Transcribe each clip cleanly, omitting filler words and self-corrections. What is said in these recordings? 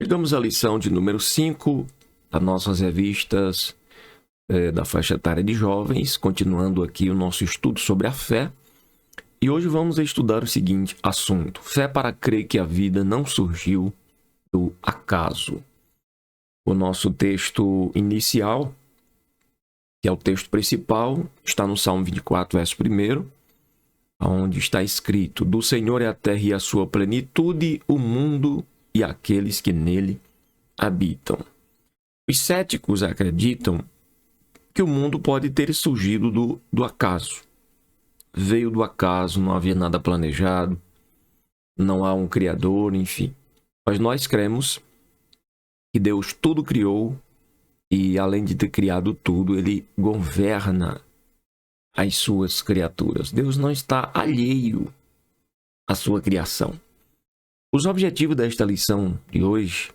Chegamos à lição de número 5 das nossas revistas da faixa etária de jovens, continuando aqui o nosso estudo sobre a fé. E hoje vamos estudar o seguinte assunto: fé para crer que a vida não surgiu do acaso. O nosso texto inicial, que é o texto principal, está no Salmo 24, verso 1, onde está escrito: do Senhor é a terra e a sua plenitude, o mundo e aqueles que nele habitam. Os céticos acreditam que o mundo pode ter surgido do acaso. Veio do acaso, não havia nada planejado, não há um criador, enfim. Mas nós cremos que Deus tudo criou e, além de ter criado tudo, ele governa as suas criaturas. Deus não está alheio à sua criação. Os objetivos desta lição de hoje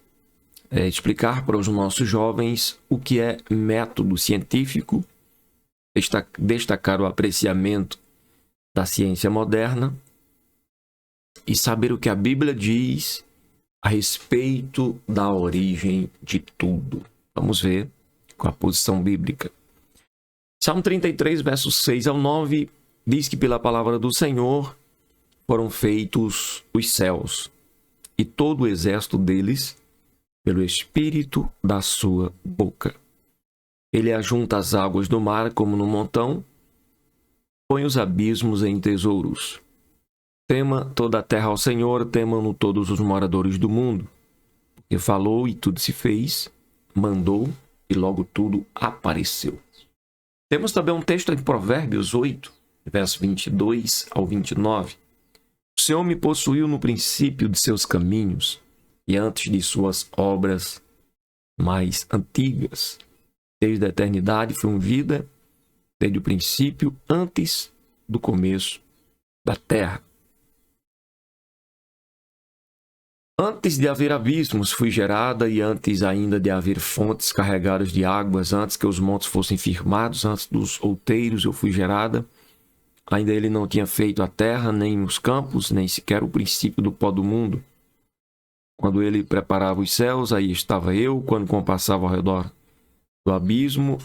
é explicar para os nossos jovens o que é método científico, destacar o apreciamento da ciência moderna e saber o que a Bíblia diz a respeito da origem de tudo. Vamos ver com a posição bíblica. Salmo 33, versos 6 ao 9, diz que pela palavra do Senhor foram feitos os céus e todo o exército deles pelo espírito da sua boca. Ele ajunta as águas do mar como no montão, põe os abismos em tesouros. Tema toda a terra ao Senhor, temam-no todos os moradores do mundo. Porque falou e tudo se fez, mandou e logo tudo apareceu. Temos também um texto em Provérbios 8, verso 22 ao 29. O Senhor me possuiu no princípio de seus caminhos e antes de suas obras mais antigas. Desde a eternidade foi ungida, desde o princípio, antes do começo da terra. Antes de haver abismos fui gerada, e antes ainda de haver fontes carregadas de águas, antes que os montes fossem firmados, antes dos outeiros eu fui gerada. Ainda ele não tinha feito a terra, nem os campos, nem sequer o princípio do pó do mundo. Quando ele preparava os céus, aí estava eu. Quando compassava ao redor do abismo,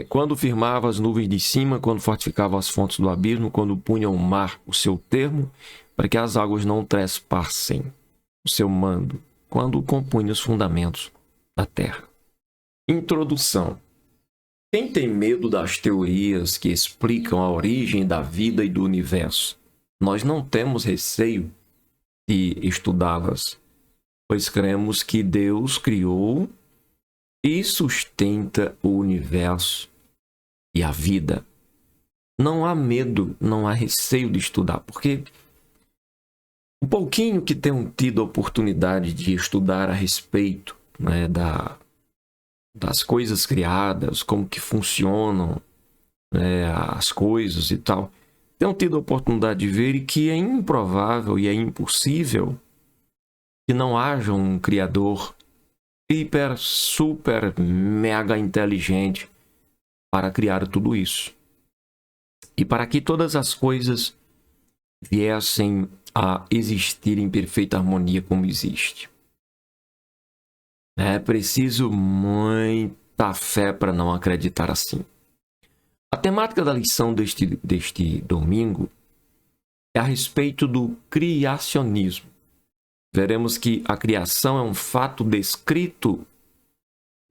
quando firmava as nuvens de cima, quando fortificava as fontes do abismo, quando punha o mar o seu termo, para que as águas não trespassem o seu mando, quando compunha os fundamentos da terra. Introdução. Quem tem medo das teorias que explicam a origem da vida e do universo? Nós não temos receio de estudá-las, pois cremos que Deus criou e sustenta o universo e a vida. Não há medo, não há receio de estudar, porque o pouquinho que tenho tido a oportunidade de estudar a respeito, né, das coisas criadas, como que funcionam, né, as coisas e tal, tenho tido a oportunidade de ver que é improvável e é impossível que não haja um criador hiper, super, mega inteligente para criar tudo isso. E para que todas as coisas viessem a existir em perfeita harmonia como existe. É preciso muita fé para não acreditar assim. A temática da lição deste domingo é a respeito do criacionismo. Veremos que a criação é um fato descrito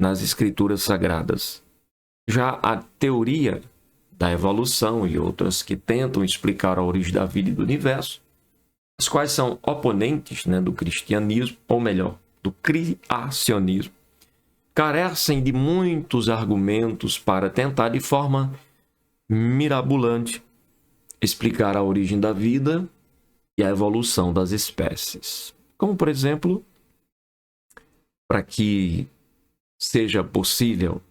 nas Escrituras Sagradas. Já a teoria da evolução e outras que tentam explicar a origem da vida e do universo, as quais são oponentes, né, do cristianismo, ou melhor, do criacionismo, carecem de muitos argumentos para tentar de forma mirabolante explicar a origem da vida e a evolução das espécies. Como, por exemplo, para que seja possível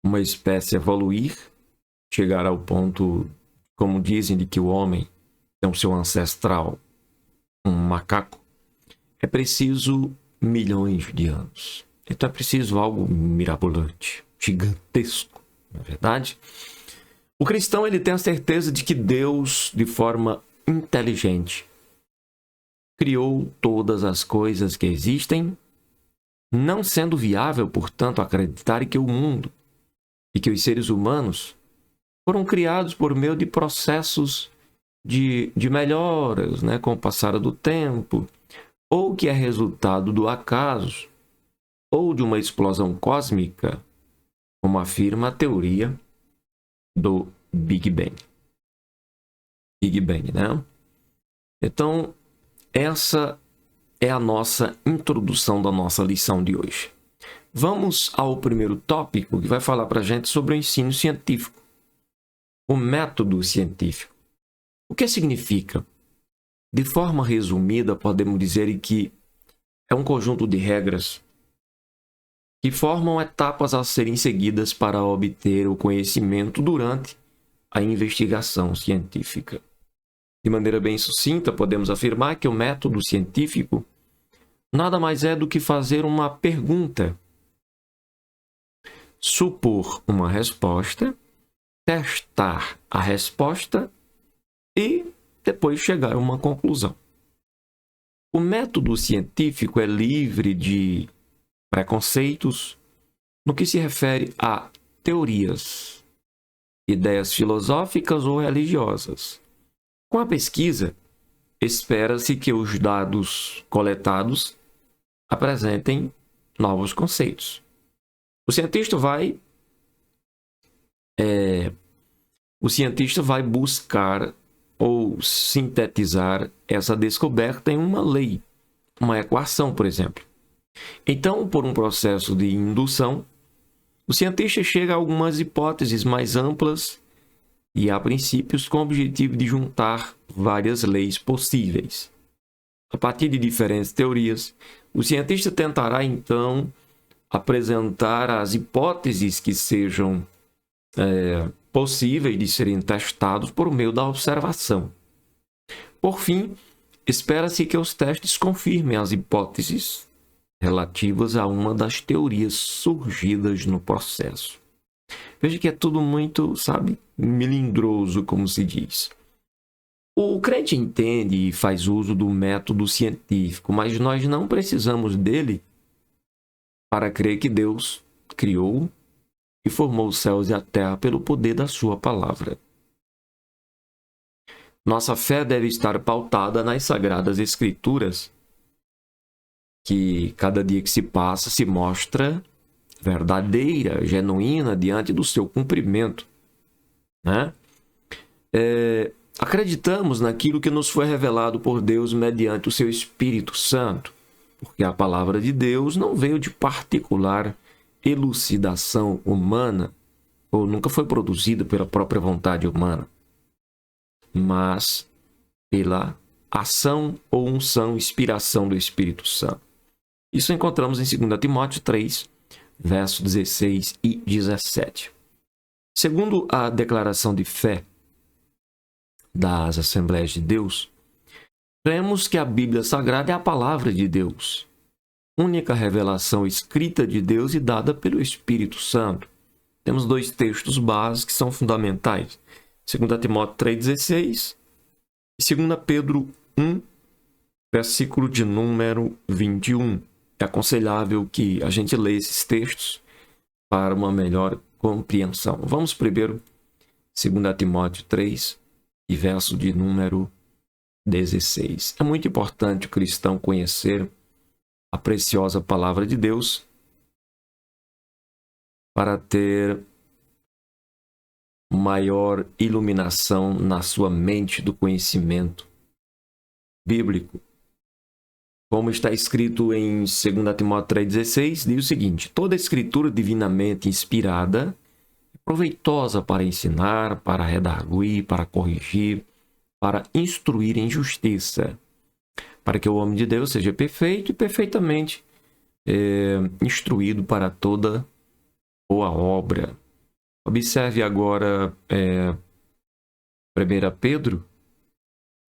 uma espécie evoluir, chegar ao ponto, como dizem, de que o homem tem o seu ancestral, um macaco, é preciso milhões de anos. Então é preciso algo mirabolante, gigantesco, não é verdade? O cristão ele tem a certeza de que Deus, de forma inteligente, criou todas as coisas que existem, não sendo viável, portanto, acreditar que o mundo e que os seres humanos foram criados por meio de processos de melhoras, né, com o passar do tempo, ou que é resultado do acaso, ou de uma explosão cósmica, como afirma a teoria do Big Bang. Big Bang, né? Então, essa é a nossa introdução da nossa lição de hoje. Vamos ao primeiro tópico, que vai falar para a gente sobre o ensino científico, o método científico. O que significa? De forma resumida, podemos dizer que é um conjunto de regras que formam etapas a serem seguidas para obter o conhecimento durante a investigação científica. De maneira bem sucinta, podemos afirmar que o método científico nada mais é do que fazer uma pergunta, supor uma resposta, testar a resposta e depois chegar a uma conclusão. O método científico é livre de preconceitos no que se refere a teorias, ideias filosóficas ou religiosas. Com a pesquisa, espera-se que os dados coletados apresentem novos conceitos. O cientista vai buscar ou sintetizar essa descoberta em uma lei, uma equação, por exemplo. Então, por um processo de indução, o cientista chega a algumas hipóteses mais amplas e a princípios com o objetivo de juntar várias leis possíveis. A partir de diferentes teorias, o cientista tentará então apresentar as hipóteses que sejam possíveis de serem testados por meio da observação. Por fim, espera-se que os testes confirmem as hipóteses relativas a uma das teorias surgidas no processo. Veja que é tudo muito, melindroso, como se diz. O crente entende e faz uso do método científico, mas nós não precisamos dele para crer que Deus criou e formou os céus e a terra pelo poder da sua palavra. Nossa fé deve estar pautada nas Sagradas Escrituras, que cada dia que se passa se mostra verdadeira, genuína, diante do seu cumprimento, né? Acreditamos naquilo que nos foi revelado por Deus mediante o seu Espírito Santo, porque a palavra de Deus não veio de particular elucidação humana, ou nunca foi produzida pela própria vontade humana, mas pela ação ou unção, inspiração do Espírito Santo. Isso encontramos em 2 Timóteo 3, versos 16 e 17. Segundo a declaração de fé das Assembleias de Deus, cremos que a Bíblia Sagrada é a palavra de Deus, única revelação escrita de Deus e dada pelo Espírito Santo. Temos dois textos básicos que são fundamentais. 2 Timóteo 3,16 e 2 Pedro 1, versículo de número 21. É aconselhável que a gente leia esses textos para uma melhor compreensão. Vamos primeiro 2 Timóteo 3 e verso de número 16. É muito importante o cristão conhecer a preciosa palavra de Deus para ter maior iluminação na sua mente do conhecimento bíblico. Como está escrito em 2 Timóteo 3,16, diz o seguinte: toda escritura divinamente inspirada é proveitosa para ensinar, para redarguir, para corrigir, para instruir em justiça, para que o homem de Deus seja perfeito e perfeitamente instruído para toda boa obra. Observe agora 1 Pedro,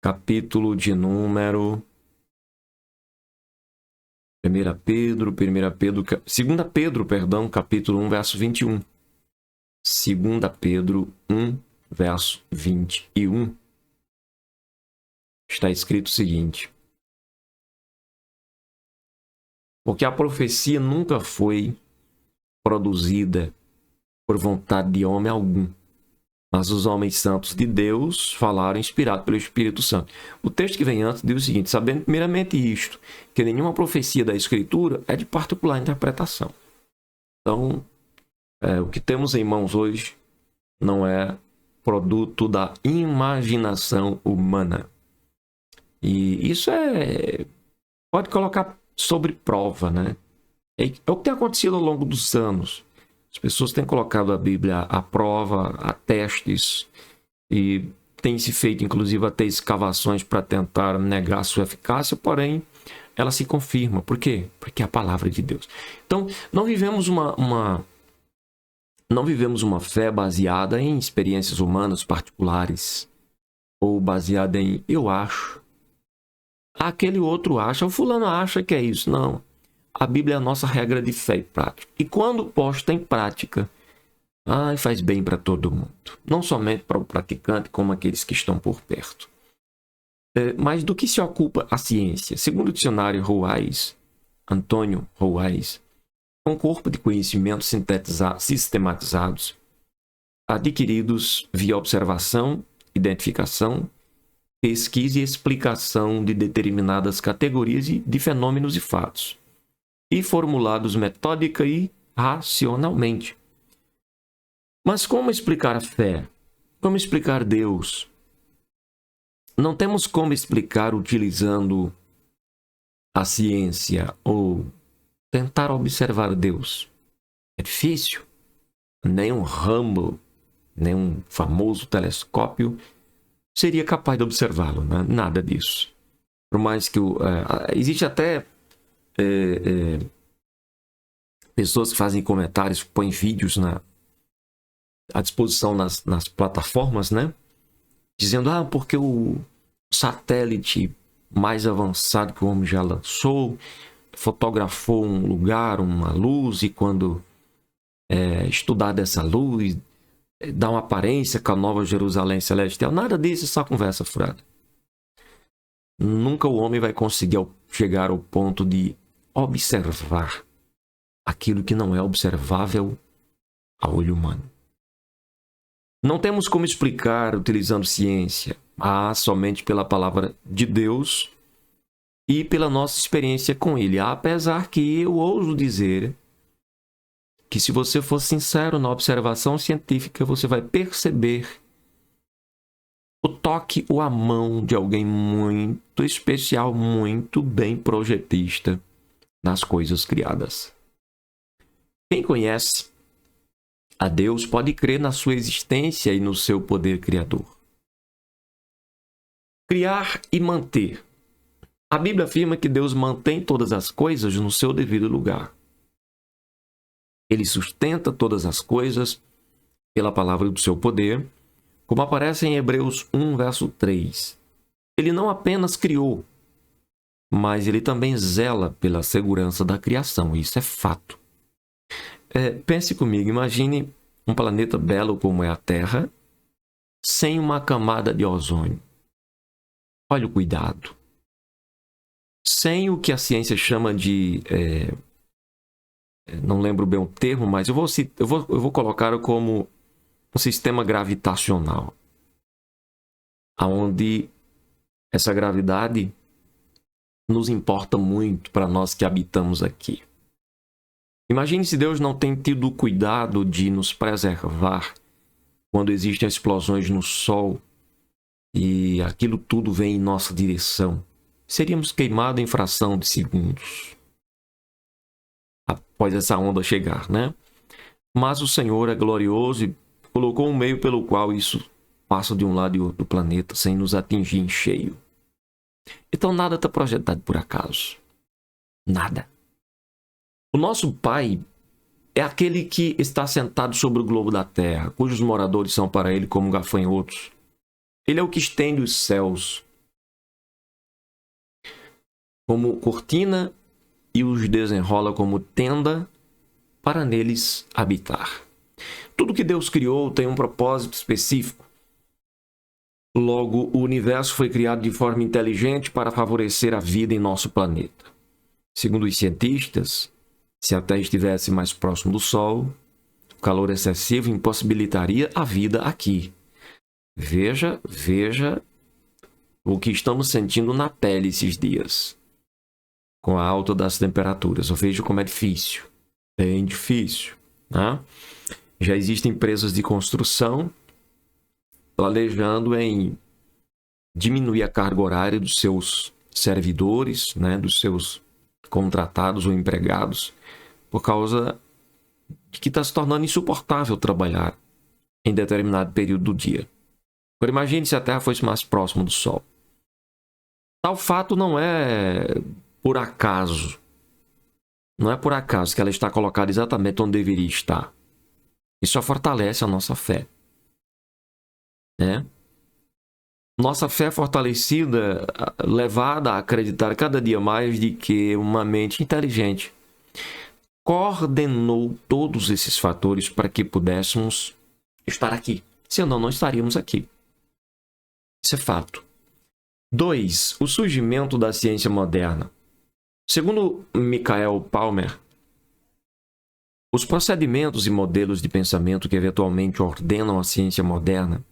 capítulo de número 2 Pedro, capítulo 1, verso 21. 2 Pedro 1, verso 21. Está escrito o seguinte: Porque a profecia nunca foi produzida por vontade de homem algum. Mas os homens santos de Deus falaram inspirados pelo Espírito Santo. O texto que vem antes diz o seguinte: sabendo primeiramente isto, que nenhuma profecia da Escritura é de particular interpretação. Então, o que temos em mãos hoje não é produto da imaginação humana. E isso pode colocar sobre prova, né? É o que tem acontecido ao longo dos anos. As pessoas têm colocado a Bíblia à prova, a testes, e tem se feito, inclusive, até escavações para tentar negar sua eficácia, porém, ela se confirma. Por quê? Porque é a palavra de Deus. Então, não vivemos uma fé baseada em experiências humanas particulares, ou baseada em eu acho, aquele outro acha, o fulano acha que é isso. Não. A Bíblia é a nossa regra de fé e prática. E quando posta em prática, faz bem para todo mundo. Não somente para o praticante, como aqueles que estão por perto. Mas do que se ocupa a ciência? Segundo o dicionário Antônio Ruais, é um corpo de conhecimentos sistematizados, adquiridos via observação, identificação, pesquisa e explicação de determinadas categorias de fenômenos e fatos, e formulados metódica e racionalmente. Mas como explicar a fé? Como explicar Deus? Não temos como explicar utilizando a ciência ou tentar observar Deus. É difícil. Nem um Hubble, nem um famoso telescópio seria capaz de observá-lo, né? Nada disso. Por mais que existe até pessoas que fazem comentários, põem vídeos à disposição nas plataformas, né? Dizendo, porque o satélite mais avançado que o homem já lançou fotografou um lugar, uma luz, e quando estudar dessa luz, dá uma aparência com a Nova Jerusalém Celestial. Nada disso, é só conversa furada. Nunca o homem vai conseguir chegar ao ponto de observar aquilo que não é observável a olho humano. Não temos como explicar utilizando ciência, somente pela palavra de Deus e pela nossa experiência com Ele. Apesar que eu ouso dizer que, se você for sincero na observação científica, você vai perceber o toque ou a mão de alguém muito especial, muito bem projetista nas coisas criadas. Quem conhece a Deus pode crer na sua existência e no seu poder criador. Criar e manter. A Bíblia afirma que Deus mantém todas as coisas no seu devido lugar. Ele sustenta todas as coisas pela palavra do seu poder, como aparece em Hebreus 1, verso 3. Ele não apenas criou, mas ele também zela pela segurança da criação. Isso é fato. Pense comigo, imagine um planeta belo como é a Terra, sem uma camada de ozônio. Olha o cuidado. Sem o que a ciência chama de... não lembro bem o termo, mas eu vou colocar como um sistema gravitacional, onde essa gravidade nos importa muito para nós que habitamos aqui. Imagine se Deus não tem tido o cuidado de nos preservar quando existem explosões no Sol e aquilo tudo vem em nossa direção. Seríamos queimados em fração de segundos após essa onda chegar, né? Mas o Senhor é glorioso e colocou um meio pelo qual isso passa de um lado e outro do planeta sem nos atingir em cheio. Então nada está projetado por acaso. Nada. O nosso Pai é aquele que está sentado sobre o globo da terra, cujos moradores são para ele como gafanhotos. Ele é o que estende os céus como cortina e os desenrola como tenda para neles habitar. Tudo que Deus criou tem um propósito específico. Logo, o universo foi criado de forma inteligente para favorecer a vida em nosso planeta. Segundo os cientistas, se a Terra estivesse mais próximo do Sol, o calor excessivo impossibilitaria a vida aqui. Veja o que estamos sentindo na pele esses dias, com a alta das temperaturas. Eu vejo como é difícil, bem difícil, né? Já existem empresas de construção planejando em diminuir a carga horária dos seus servidores, né, dos seus contratados ou empregados, por causa de que está se tornando insuportável trabalhar em determinado período do dia. Agora imagine se a Terra fosse mais próxima do Sol. Tal fato não é por acaso. Não é por acaso que ela está colocada exatamente onde deveria estar. Isso só fortalece a nossa fé, né? Nossa fé fortalecida, levada a acreditar cada dia mais de que uma mente inteligente coordenou todos esses fatores para que pudéssemos estar aqui. Senão, não estaríamos aqui. Isso é fato. 2. O surgimento da ciência moderna. Segundo Michael Palmer, os procedimentos e modelos de pensamento que eventualmente ordenam a ciência moderna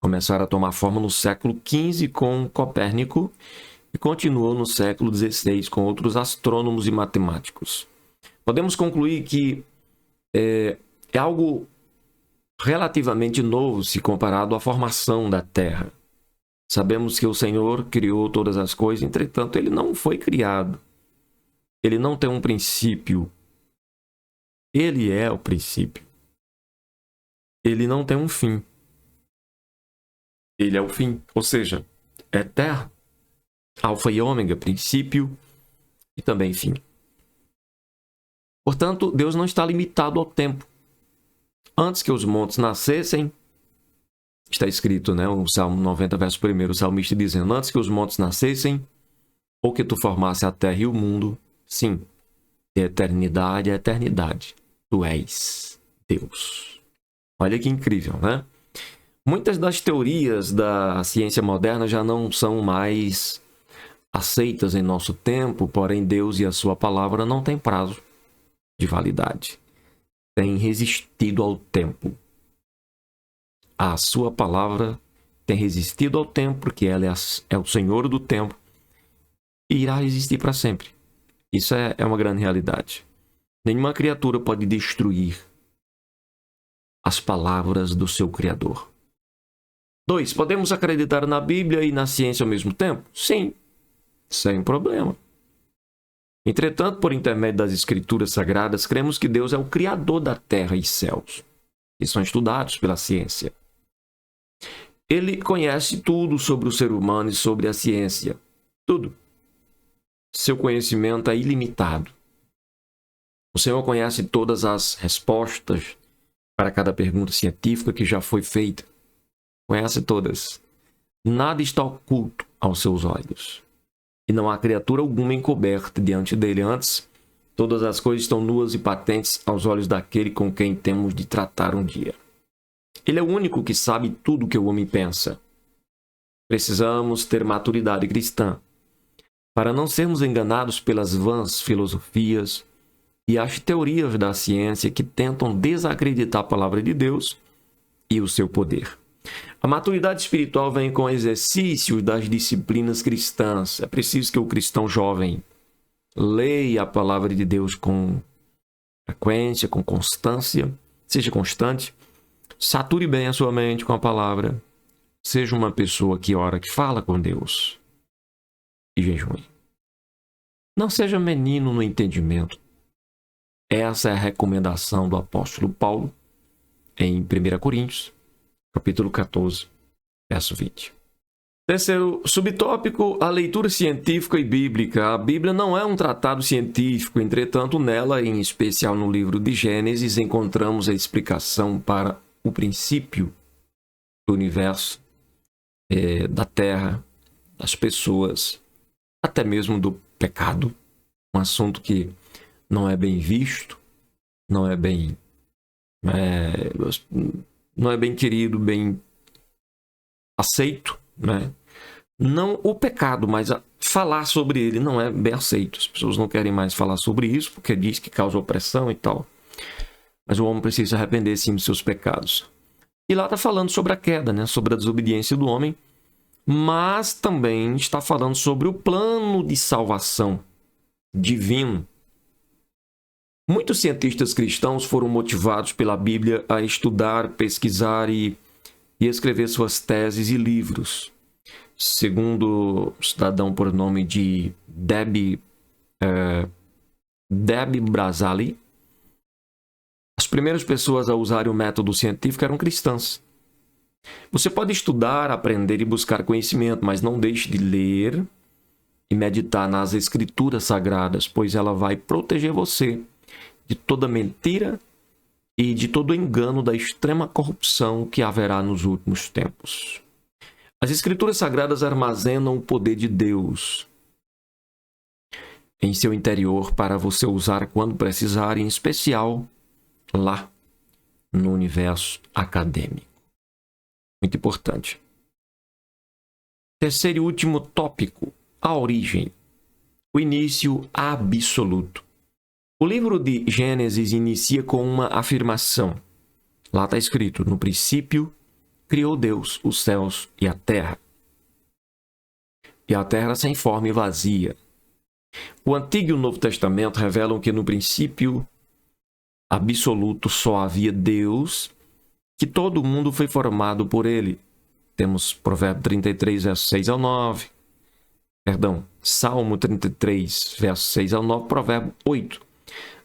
começaram a tomar forma no século XV com Copérnico e continuou no século XVI com outros astrônomos e matemáticos. Podemos concluir que é algo relativamente novo se comparado à formação da Terra. Sabemos que o Senhor criou todas as coisas, entretanto, ele não foi criado. Ele não tem um princípio. Ele é o princípio. Ele não tem um fim. Ele é o fim, ou seja, eterno, alfa e ômega, princípio e também fim. Portanto, Deus não está limitado ao tempo. Antes que os montes nascessem, está escrito, né, o Salmo 90, verso 1, o salmista dizendo, antes que os montes nascessem, ou que tu formasse a terra e o mundo, sim, de eternidade a eternidade, tu és Deus. Olha que incrível, né? Muitas das teorias da ciência moderna já não são mais aceitas em nosso tempo, porém Deus e a sua palavra não têm prazo de validade. Tem resistido ao tempo. A sua palavra tem resistido ao tempo, porque ela é o Senhor do tempo e irá resistir para sempre. Isso é uma grande realidade. Nenhuma criatura pode destruir as palavras do seu Criador. 2. Podemos acreditar na Bíblia e na ciência ao mesmo tempo? Sim, sem problema. Entretanto, por intermédio das Escrituras Sagradas, cremos que Deus é o Criador da terra e céus, que são estudados pela ciência. Ele conhece tudo sobre o ser humano e sobre a ciência. Tudo. Seu conhecimento é ilimitado. O Senhor conhece todas as respostas para cada pergunta científica que já foi feita. Conhece todas. Nada está oculto aos seus olhos. E não há criatura alguma encoberta diante dele. Antes, todas as coisas estão nuas e patentes aos olhos daquele com quem temos de tratar um dia. Ele é o único que sabe tudo o que o homem pensa. Precisamos ter maturidade cristã para não sermos enganados pelas vãs filosofias e as teorias da ciência que tentam desacreditar a palavra de Deus e o seu poder. A maturidade espiritual vem com exercícios das disciplinas cristãs. É preciso que o cristão jovem leia a palavra de Deus com frequência, com constância, seja constante, sature bem a sua mente com a palavra, seja uma pessoa que ora, que fala com Deus e jejue. Não seja menino no entendimento. Essa é a recomendação do apóstolo Paulo em 1 Coríntios, capítulo 14, verso 20. Terceiro subtópico, a leitura científica e bíblica. A Bíblia não é um tratado científico, entretanto, nela, em especial no livro de Gênesis, encontramos a explicação para o princípio do universo, da terra, das pessoas, até mesmo do pecado, um assunto que não é bem visto, não é bem querido, bem aceito, né? Não o pecado, mas falar sobre ele não é bem aceito. As pessoas não querem mais falar sobre isso porque diz que causa opressão e tal. Mas o homem precisa se arrepender sim dos seus pecados. E lá está falando sobre a queda, né? Sobre a desobediência do homem, mas também está falando sobre o plano de salvação divino. Muitos cientistas cristãos foram motivados pela Bíblia a estudar, pesquisar e escrever suas teses e livros. Segundo o cidadão por nome de Debbie Brazali, as primeiras pessoas a usarem o método científico eram cristãs. Você pode estudar, aprender e buscar conhecimento, mas não deixe de ler e meditar nas escrituras sagradas, pois ela vai proteger você de toda mentira e de todo engano da extrema corrupção que haverá nos últimos tempos. As escrituras sagradas armazenam o poder de Deus em seu interior para você usar quando precisar, em especial lá no universo acadêmico. Muito importante. Terceiro e último tópico, a origem, o início absoluto. O livro de Gênesis inicia com uma afirmação. Lá está escrito, no princípio criou Deus os céus e a terra. E a terra sem forma e vazia. O Antigo e o Novo Testamento revelam que no princípio absoluto só havia Deus, que todo mundo foi formado por ele. Temos Provérbio 33, versos 6 ao 9. Salmo 33, versos 6 ao 9. Provérbio 8,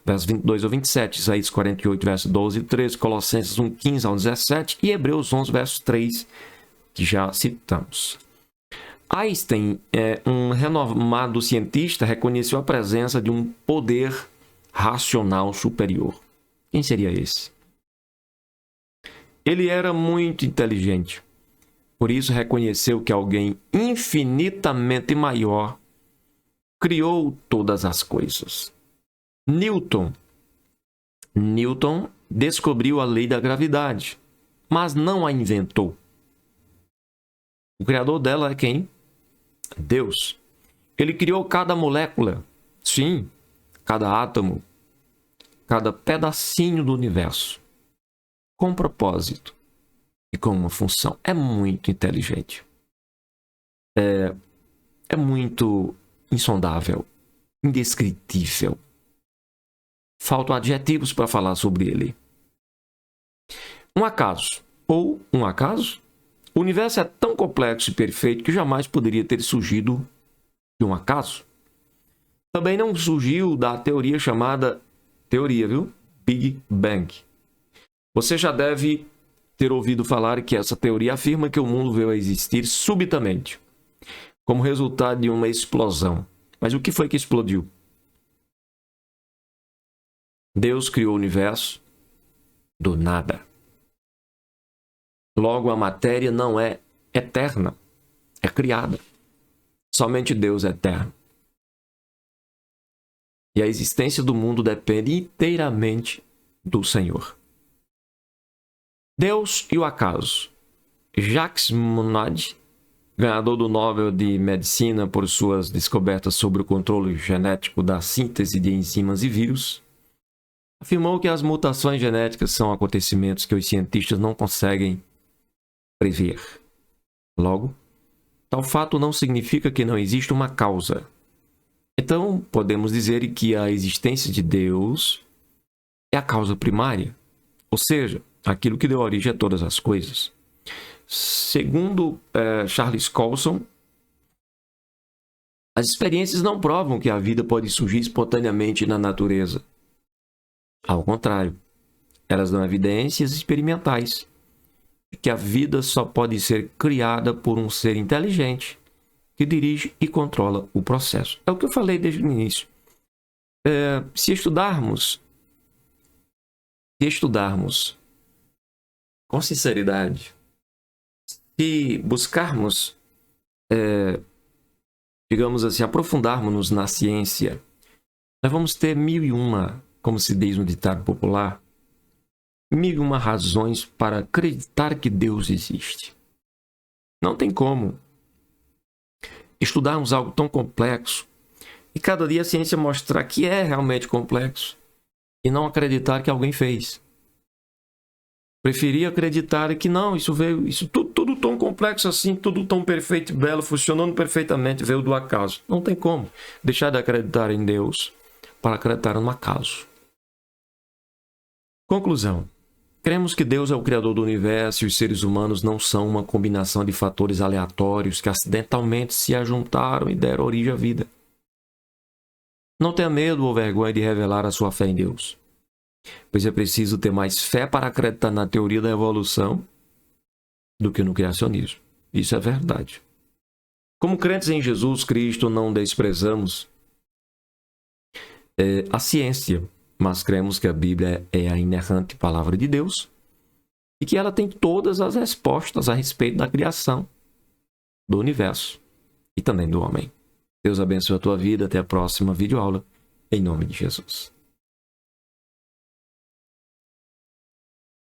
versos 22 ao 27. Isaías 48, versos 12 e 13. Colossenses 1, 15 ao 17. E Hebreus 11, versos 3, que já citamos. Einstein, um renomado cientista, reconheceu a presença de um poder racional superior. Quem seria esse? Ele era muito inteligente. Por isso reconheceu que alguém infinitamente maior criou todas as coisas. Newton descobriu a lei da gravidade, mas não a inventou. O criador dela é quem? Deus. Ele criou cada molécula, sim, cada átomo, cada pedacinho do universo, com propósito e com uma função. É muito inteligente. É muito insondável, indescritível. Faltam adjetivos para falar sobre ele. Um acaso, ou um acaso? O universo é tão complexo e perfeito que jamais poderia ter surgido de um acaso. Também não surgiu da teoria chamada Big Bang. Você já deve ter ouvido falar que essa teoria afirma que o mundo veio a existir subitamente, como resultado de uma explosão. Mas o que foi que explodiu? Deus criou o universo do nada. Logo, a matéria não é eterna, é criada. Somente Deus é eterno. E a existência do mundo depende inteiramente do Senhor. Deus e o acaso. Jacques Monod, ganhador do Nobel de Medicina por suas descobertas sobre o controle genético da síntese de enzimas e vírus, afirmou que as mutações genéticas são acontecimentos que os cientistas não conseguem prever. Logo, tal fato não significa que não existe uma causa. Então, podemos dizer que a existência de Deus é a causa primária, ou seja, aquilo que deu origem a todas as coisas. Segundo Charles Colson, as experiências não provam que a vida pode surgir espontaneamente na natureza. Ao contrário, elas dão evidências experimentais de que a vida só pode ser criada por um ser inteligente que dirige e controla o processo. É o que eu falei desde o início. Se estudarmos com sinceridade, se buscarmos, digamos assim, aprofundarmos na ciência, nós vamos ter 1001, como se diz no ditado popular, 1001 razões para acreditar que Deus existe. Não tem como estudarmos algo tão complexo e cada dia a ciência mostrar que é realmente complexo e não acreditar que alguém fez. Preferia acreditar que não, isso tudo tão complexo assim, tudo tão perfeito e belo, funcionando perfeitamente, veio do acaso. Não tem como deixar de acreditar em Deus para acreditar no acaso. Conclusão. Cremos que Deus é o Criador do universo e os seres humanos não são uma combinação de fatores aleatórios que acidentalmente se ajuntaram e deram origem à vida. Não tenha medo ou vergonha de revelar a sua fé em Deus, pois é preciso ter mais fé para acreditar na teoria da evolução do que no criacionismo. Isso é verdade. Como crentes em Jesus Cristo, não desprezamos a ciência, mas cremos que a Bíblia é a inerrante palavra de Deus e que ela tem todas as respostas a respeito da criação, do universo e também do homem. Deus abençoe a tua vida. Até a próxima videoaula. Em nome de Jesus.